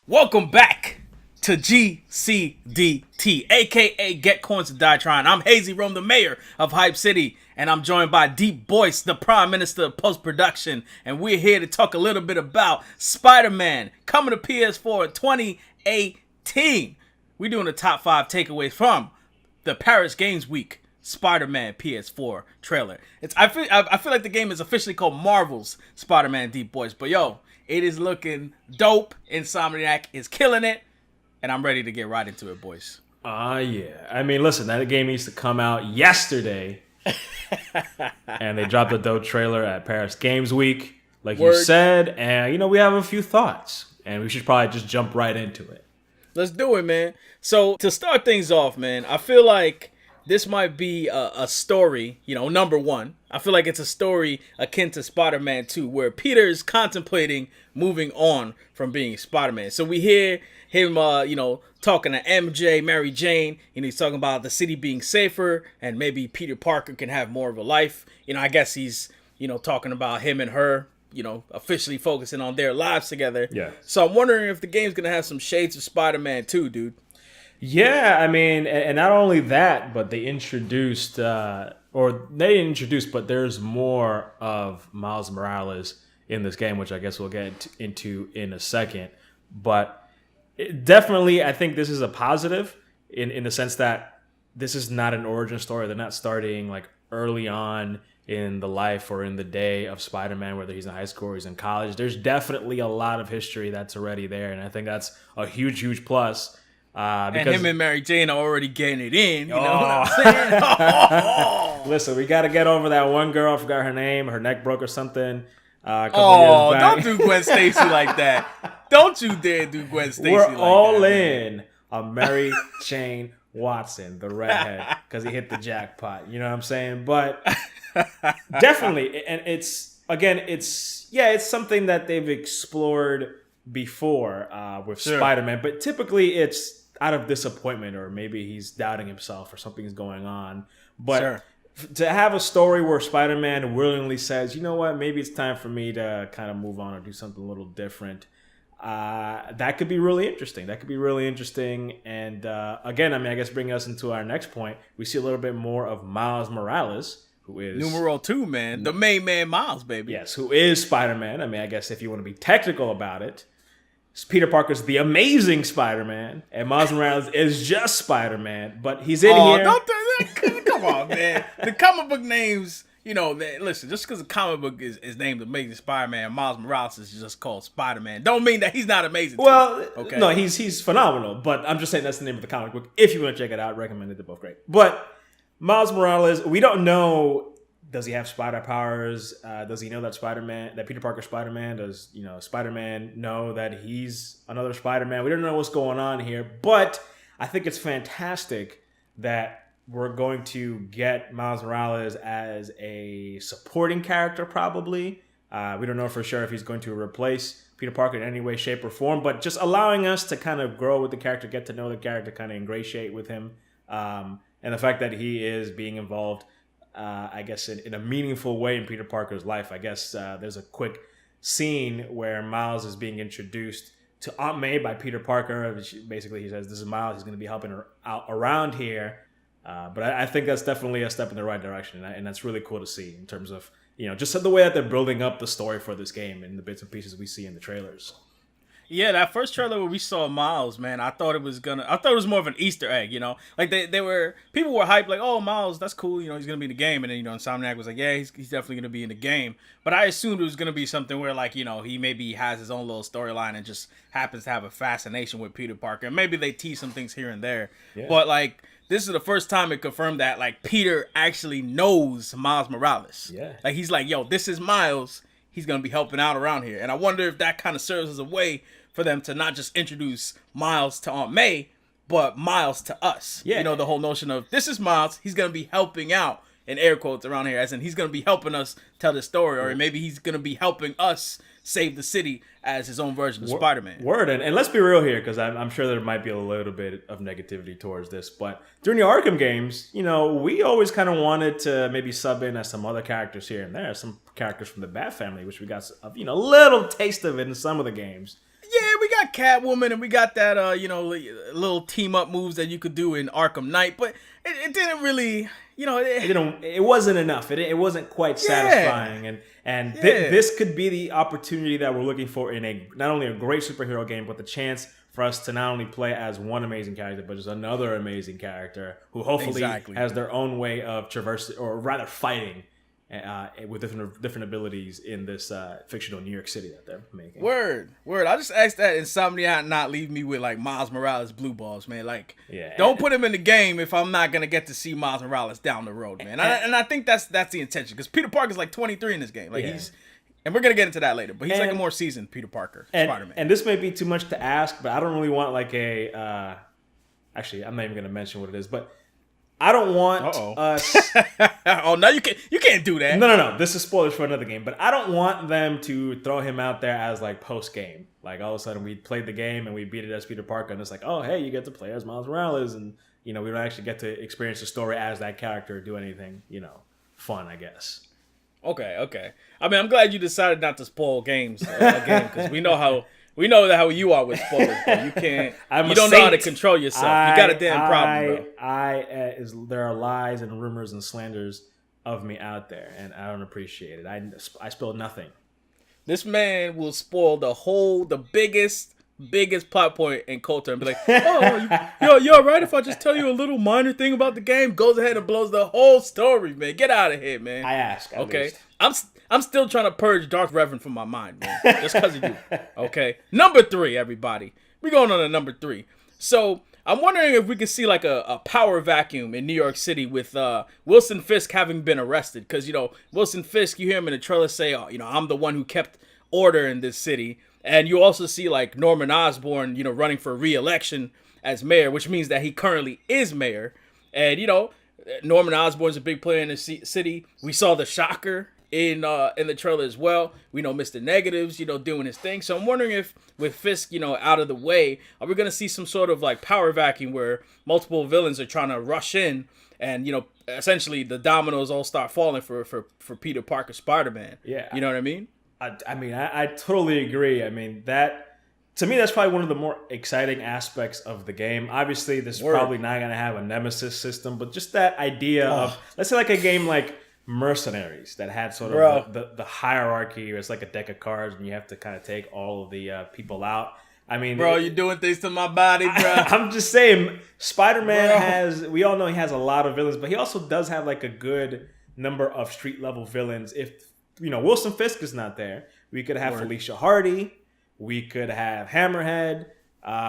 Welcome back to GCDT, aka Get Coins to Die Trying. I'm HazyRome, the mayor of Hype City, and I'm joined by DeepBoyce, the prime minister of post-production, and we're here to talk a little bit about Spider-Man coming to PS4 in 2018. We're doing the top 5 takeaways from the Paris Games Week Spider-Man PS4 trailer. I feel like the game is officially called Marvel's Spider-Man DeepBoyce, but yo, it is looking dope. Insomniac is killing it, and I'm ready to get right into it, boys. Yeah. I mean, listen, that game needs to come out yesterday, and they dropped a dope trailer at Paris Games Week, like you said, and we have a few thoughts, and we should probably just jump right into it. Let's do it, man. So to start things off, man, I feel like this might be a story, number one. I feel like it's a story akin to Spider-Man 2, where Peter is contemplating moving on from being Spider-Man. So we hear him, talking to MJ, Mary Jane, and he's talking about the city being safer, and maybe Peter Parker can have more of a life. I guess he's, talking about him and her, officially focusing on their lives together. Yeah. So I'm wondering if the game's going to have some shades of Spider-Man 2, dude. Yeah, I mean, and not only that, but they introduced, but there's more of Miles Morales in this game, which I guess we'll get into in a second. But definitely, I think this is a positive in the sense that this is not an origin story. They're not starting like early on in the life or in the day of Spider-Man, whether he's in high school or he's in college. There's definitely a lot of history that's already there, and I think that's a huge, huge plus. And him and Mary Jane are already getting it in. You know what I'm saying? Listen, we got to get over that one girl. I forgot her name. Her neck broke or something. Don't do Gwen Stacy like that. Don't you dare do Gwen Stacy like that. We're all in on Mary Jane Watson, the redhead, because he hit the jackpot. You know what I'm saying? But definitely, and it's something that they've explored before with Spider-Man, but typically it's out of disappointment, or maybe he's doubting himself or something's going on. But to have a story where Spider-Man willingly says, you know what, maybe it's time for me to kind of move on or do something a little different, that could be really interesting. And again, I guess bringing us into our next point, we see a little bit more of Miles Morales, who is numero 2, man, the main man Miles, baby. Yes, who is Spider-Man. I guess if you want to be technical about it, Peter Parker's the amazing Spider-Man, and Miles Morales is just Spider-Man, but he's in here. Come on, man. The comic book names, listen, just because the comic book is named Amazing Spider-Man, Miles Morales is just called Spider-Man. Don't mean that he's not amazing. No, he's phenomenal, but I'm just saying that's the name of the comic book. If you want to check it out, recommend it. They're both great. But Miles Morales, we don't know. Does he have spider powers? Does he know that Peter Parker's Spider-Man? Does Spider-Man know that he's another Spider-Man? We don't know what's going on here, but I think it's fantastic that we're going to get Miles Morales as a supporting character, probably. We don't know for sure if he's going to replace Peter Parker in any way, shape, or form, but just allowing us to kind of grow with the character, get to know the character, kind of ingratiate with him, and the fact that he is being involved, I guess, in a meaningful way in Peter Parker's life. I guess there's a quick scene where Miles is being introduced to Aunt May by Peter Parker. Basically, he says, this is Miles. He's going to be helping her out around here. But I think that's definitely a step in the right direction. And that's really cool to see in terms of, just the way that they're building up the story for this game and the bits and pieces we see in the trailers. Yeah, that first trailer where we saw Miles, man, I thought it was more of an Easter egg, like people were hyped, like, oh, Miles, that's cool, he's gonna be in the game, and then Insomniac was like, yeah, he's definitely gonna be in the game, but I assumed it was gonna be something where, like, he maybe has his own little storyline and just happens to have a fascination with Peter Parker, and maybe they tease some things here and there, but like, this is the first time it confirmed that, like, Peter actually knows Miles Morales. Yeah, like, he's like, yo, this is Miles. He's going to be helping out around here. And I wonder if that kind of serves as a way for them to not just introduce Miles to Aunt May, but Miles to us. Yeah. The whole notion of, this is Miles. He's going to be helping out, in air quotes around here, as in he's going to be helping us tell the story. Or maybe he's going to be helping us save the city as his own version of Spider-Man. Word. And let's be real here, because I'm sure there might be a little bit of negativity towards this. But during the Arkham games, we always kind of wanted to maybe sub in as some other characters here and there. Some characters from the Bat family, which we got a little taste of it in some of the games. Yeah, we got got Catwoman and we got that little team up moves that you could do in Arkham Knight, but it didn't really, it wasn't enough. It wasn't quite satisfying, and this could be the opportunity that we're looking for in not only a great superhero game, but the chance for us to not only play as one amazing character, but just another amazing character who hopefully has their own way of traversing, or rather fighting with different abilities in this fictional New York City that they're making. Word. I just asked that Insomniac not leave me with like Miles Morales blue balls, man. Like, don't put him in the game if I'm not gonna get to see Miles Morales down the road, man. And I think that's the intention, because Peter Parker's like 23 in this game. Like and we're gonna get into that later, but he's like a more seasoned Peter Parker, Spider-Man. And this may be too much to ask, but I don't really want like a. Actually, I'm not even gonna mention what it is, but. I don't want us. Oh no, you can't do that. No. This is spoilers for another game, but I don't want them to throw him out there as like post game. Like all of a sudden we played the game and we beat it as Peter Parker, and it's like, oh hey, you get to play as Miles Morales, and we don't actually get to experience the story as that character, or do anything fun, I guess. Okay. I mean, I'm glad you decided not to spoil games again, because we know how you are with spoilers, bro. You can't. You don't know how to control yourself. You got a damn problem, bro. There are lies and rumors and slanders of me out there, and I don't appreciate it. I spilled nothing. This man will spoil the biggest plot point in Coulter and be like, oh, you all right if I just tell you a little minor thing about the game? Goes ahead and blows the whole story, man. Get out of here, man. I ask. Okay. I'm still trying to purge Darth Revan from my mind, man. Just because of you. Okay. Number 3, everybody. We're going on to number 3. So I'm wondering if we could see like a power vacuum in New York City with Wilson Fisk having been arrested. Because, Wilson Fisk, you hear him in the trailer say, I'm the one who kept order in this city. And you also see like Norman Osborn, running for re-election as mayor, which means that he currently is mayor. And, Norman Osborn's a big player in the city. We saw the Shocker in the trailer as well. We know Mr. Negative's, doing his thing. So I'm wondering if with Fisk, out of the way, are we going to see some sort of like power vacuum where multiple villains are trying to rush in and, essentially the dominoes all start falling for Peter Parker, Spider-Man. Yeah. You know what I mean? I totally agree. I mean, to me, that's probably one of the more exciting aspects of the game. Obviously, this is probably not going to have a nemesis system, but just that idea of, let's say like a game like Mercenaries that had sort of the hierarchy. It's like a deck of cards, and you have to kind of take all of the people out. I mean, bro, you're doing things to my body, bro. I'm just saying, Spider-Man we all know he has a lot of villains, but he also does have like a good number of street level villains. If Wilson Fisk is not there, we could have Felicia Hardy, we could have Hammerhead,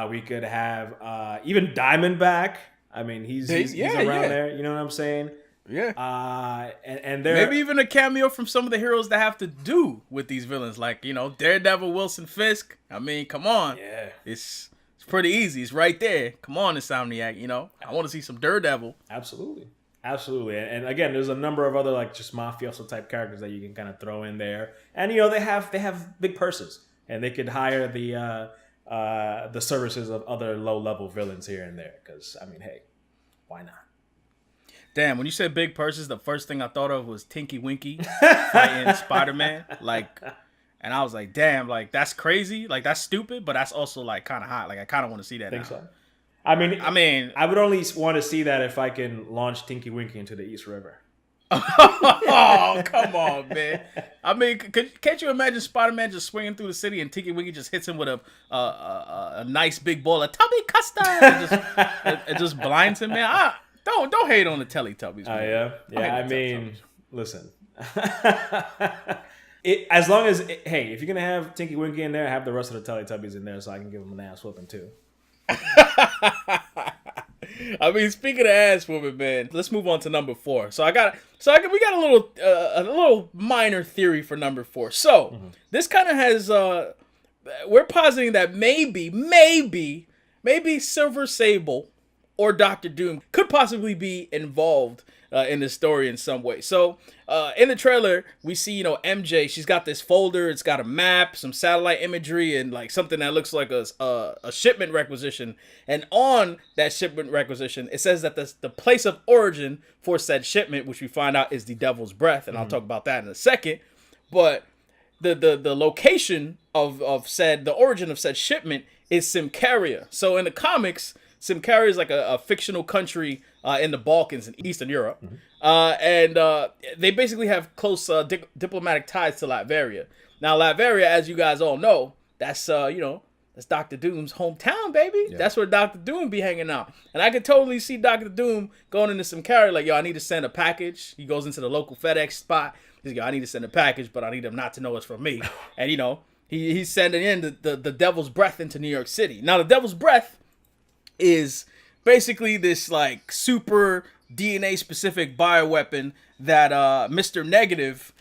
we could have even Diamondback. I mean, he's around there. You know what I'm saying? Yeah. And there maybe even a cameo from some of the heroes that have to do with these villains, like Daredevil, Wilson Fisk. I mean, come on. Yeah. It's pretty easy. It's right there. Come on, Insomniac. I want to see some Daredevil. Absolutely. And again, there's a number of other like just mafioso type characters that you can kind of throw in there, and they have big purses, and they could hire the services of other low level villains here and there. Because I mean, hey, why not? Damn, when you said big purses, the first thing I thought of was Tinky Winky fighting Spider-Man. And I was like, damn, like that's crazy, like that's stupid, but that's also like kind of hot. Like I kind of want to see that. I think so. I mean, I would only want to see that if I can launch Tinky Winky into the East River. Oh, come on, man. I mean, can't you imagine Spider-Man just swinging through the city and Tinky Winky just hits him with a nice big bowl of Tubby custard and just blinds him, man? Don't hate on the Teletubbies, man. Yeah. I mean, listen. As long as if you're gonna have Tinky Winky in there, have the rest of the Teletubbies in there so I can give them an ass whooping too. I mean, speaking of ass whooping, man, let's move on to number 4. We got a little minor theory for number 4. So this kind of has we're positing that maybe Silver Sable or Doctor Doom could possibly be involved in the story in some way. So in the trailer, we see, MJ, she's got this folder. It's got a map, some satellite imagery, and like something that looks like a shipment requisition. And on that shipment requisition, it says that the place of origin for said shipment, which we find out is the Devil's Breath. And I'll talk about that in a second. But the location of the origin of said shipment is Simcaria. So in the comics, Simcaria is like a fictional country in the Balkans in Eastern Europe. And they basically have close diplomatic ties to Latveria. Now, Latveria, as you guys all know, that's that's Doctor Doom's hometown, baby. Yeah. That's where Doctor Doom be hanging out. And I could totally see Doctor Doom going into Simcaria like, yo, I need to send a package. He goes into the local FedEx spot. He's like, I need to send a package, but I need them not to know it's from me. And, he's sending in the Devil's Breath into New York City. Now, the Devil's Breath is basically this, like, super DNA-specific bioweapon that Mr. Negative...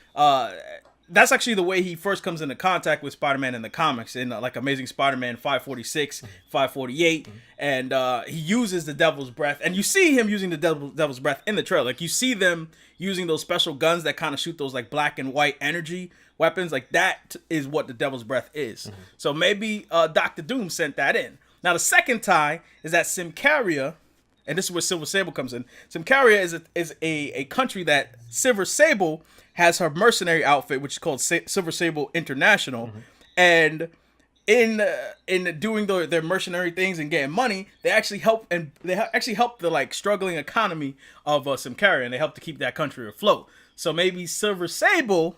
that's actually the way he first comes into contact with Spider-Man in the comics in like Amazing Spider-Man 546, 548, and he uses the Devil's Breath, and you see him using the Devil's Breath in the trailer. Like you see them using those special guns that kind of shoot those like black and white energy weapons. Like that is what the Devil's Breath is. So maybe Doctor Doom sent that in. Now the second tie is that Simcaria, and this is where Silver Sable comes in. Simcaria is a country that Silver Sable has her mercenary outfit, which is called Silver Sable International, and in doing their mercenary things and getting money, they actually help the like struggling economy of Simcaria, and they help to keep that country afloat. So maybe Silver Sable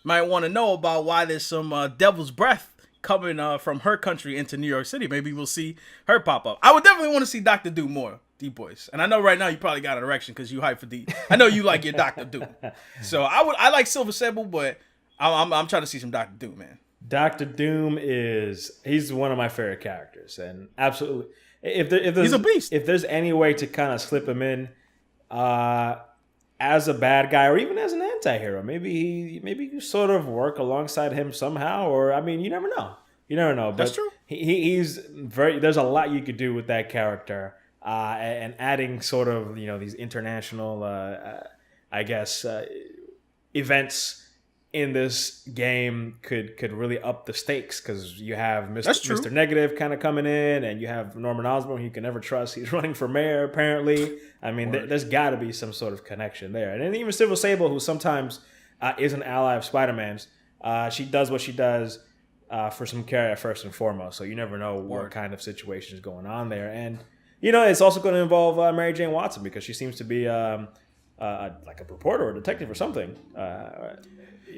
might want to know about why there's some Devil's Breath coming from her country into New York City. Maybe we'll see her pop up. I would definitely want to see Dr. Doom more. DeepBoyce. And I know right now you probably got an erection because you hype for D. I know you like your Dr. Doom. So I like Silver Sable, but I'm trying to see some Dr. Doom, man. Dr. Doom he's one of my favorite characters, and absolutely if there's he's a beast. If there's any way to kind of slip him in as a bad guy or even as an anti-hero, maybe you sort of work alongside him somehow, or I mean, you never know. But that's true. He's very. There's a lot you could do with that character. And adding sort of, these international, events in this game could really up the stakes because you have Mr. Negative kind of coming in, and you have Norman Osborn, who you can never trust. He's running for mayor, apparently. I mean, there's got to be some sort of connection there. And then even Silver Sable, who sometimes is an ally of Spider-Man's, she does what she does for Simcaria first and foremost. So you never know what kind of situation is going on there. And it's also going to involve Mary Jane Watson because she seems to be like a reporter or a detective or something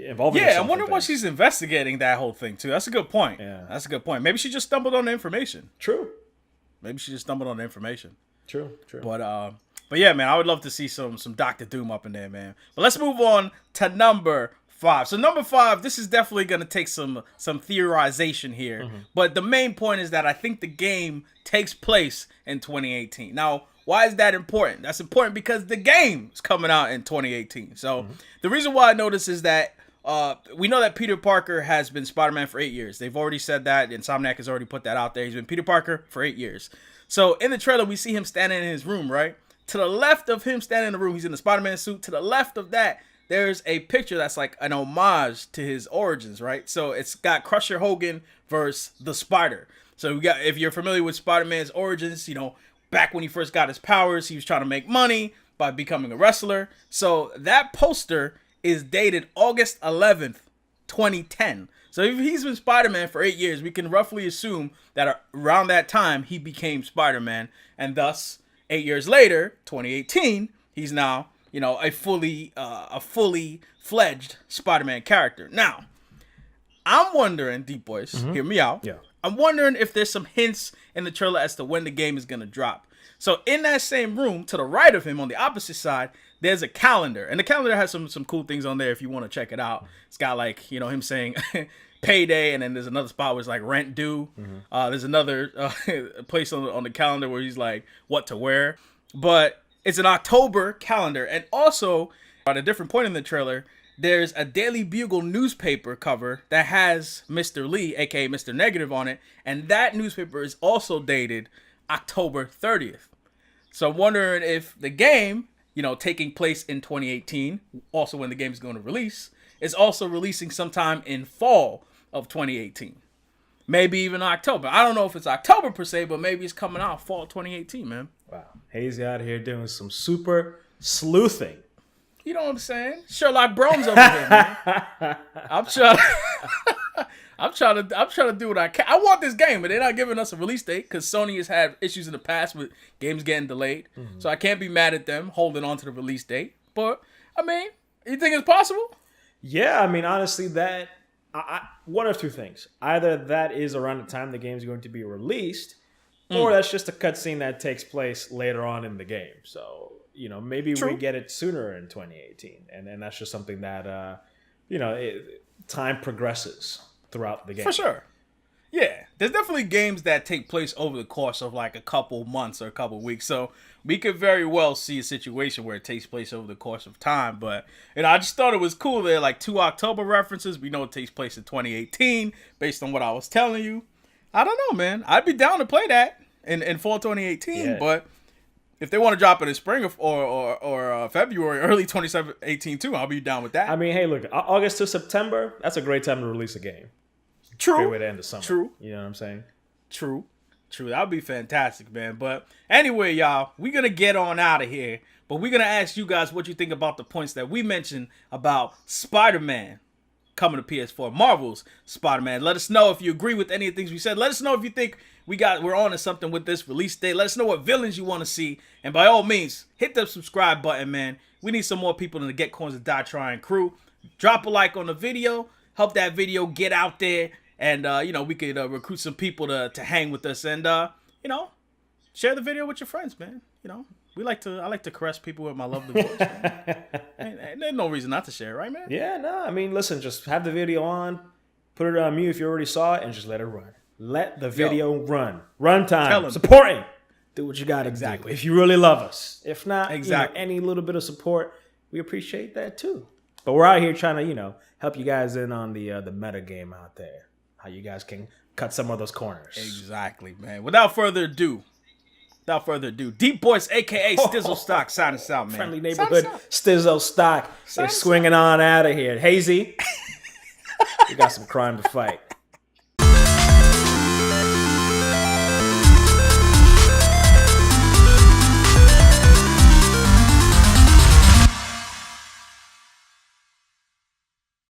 involved. Yeah, I wonder why she's investigating that whole thing too. That's a good point. Yeah, that's a good point. Maybe she just stumbled on the information. True. Maybe she just stumbled on the information. True. But yeah, man, I would love to see some Dr. Doom up in there, man. But let's move on to number 5. So number 5, this is definitely going to take some theorization here. But the main point is that I think the game takes place in 2018. Now, why is that important? That's important because the game is coming out in 2018. So the reason why I know this is that we know that Peter Parker has been Spider-Man for 8 years. They've already said that. Insomniac has already put that out there. He's been Peter Parker for 8 years. So in the trailer, we see him standing in his room, right? To the left of him standing in the room, he's in the Spider-Man suit. To the left of that, there's a picture that's like an homage to his origins, right? So it's got Crusher Hogan versus the Spider. So we got, if you're familiar with Spider-Man's origins, back when he first got his powers, he was trying to make money by becoming a wrestler. So that poster is dated August 11th, 2010. So if he's been Spider-Man for 8 years, we can roughly assume that around that time he became Spider-Man, and thus 8 years later, 2018, he's now a fully fledged Spider-Man character. Now, I'm wondering, DeepBoyce, hear me out. Yeah. I'm wondering if there's some hints in the trailer as to when the game is gonna drop. So in that same room, to the right of him, on the opposite side, there's a calendar, and the calendar has some cool things on there if you want to check it out. It's got like him saying payday, and then there's another spot where it's like rent due. There's another place on the calendar where he's like what to wear, but it's an October calendar. And also at a different point in the trailer, there's a Daily Bugle newspaper cover that has Mr. Lee, aka Mr. Negative, on it, and that newspaper is also dated October 30th. So I'm wondering if the game, taking place in 2018, also when the game is going to release, is also releasing sometime in fall of 2018. Maybe even October. I don't know if it's October per se, but maybe it's coming out fall 2018, man. Wow. Hazy out here doing some super sleuthing. You know what I'm saying? Sherlock Bromes over here, man. I'm trying to do what I can. I want this game, but they're not giving us a release date because Sony has had issues in the past with games getting delayed. So I can't be mad at them holding on to the release date. But I mean, you think it's possible? Yeah, I mean, honestly, that one of two things: either that is around the time the game's going to be released, or that's just a cutscene that takes place later on in the game. So maybe we get it sooner in 2018, and then that's just something that time progresses throughout the game. For sure. Yeah, there's definitely games that take place over the course of like a couple months or a couple weeks. So we could very well see a situation where it takes place over the course of time. But I just thought it was cool. There are like 2 October references. We know it takes place in 2018 based on what I was telling you. I don't know, man. I'd be down to play that in fall 2018. Yeah. But if they want to drop it in spring or February, early 2018 too, I'll be down with that. I mean, hey, look, August to September, that's a great time to release a game. True. Great way to end the summer. True. You know what I'm saying? True. That would be fantastic, man. But anyway, y'all, we're going to get on out of here. But we're going to ask you guys what you think about the points that we mentioned about Spider-Man coming to PS4. Marvel's Spider-Man. Let us know if you agree with any of the things we said. Let us know if you think we're on to something with this release date. Let us know what villains you want to see. And by all means, hit the subscribe button, man. We need some more people in the Get Coins to Die Trying crew. Drop a like on the video. Help that video get out there. And, we could recruit some people to hang with us and, share the video with your friends, man. I like to caress people with my lovely voice, man. And there's no reason not to share it, right, man? Yeah, no. I mean, listen, just have the video on, put it on mute if you already saw it, and just let it run. Let the video run. Run time. Supporting. Do what you got to do. If you really love us. If not, any little bit of support, we appreciate that too. But we're out here trying to, help you guys in on the meta game out there. How you guys can cut some of those corners. Exactly, man. Without further ado, DeepBoyce, a.k.a. Stizzle Stock, sign us out, man. Friendly neighborhood Stizzle Stock. They're swinging on out of here. Hazy, you got some crime to fight.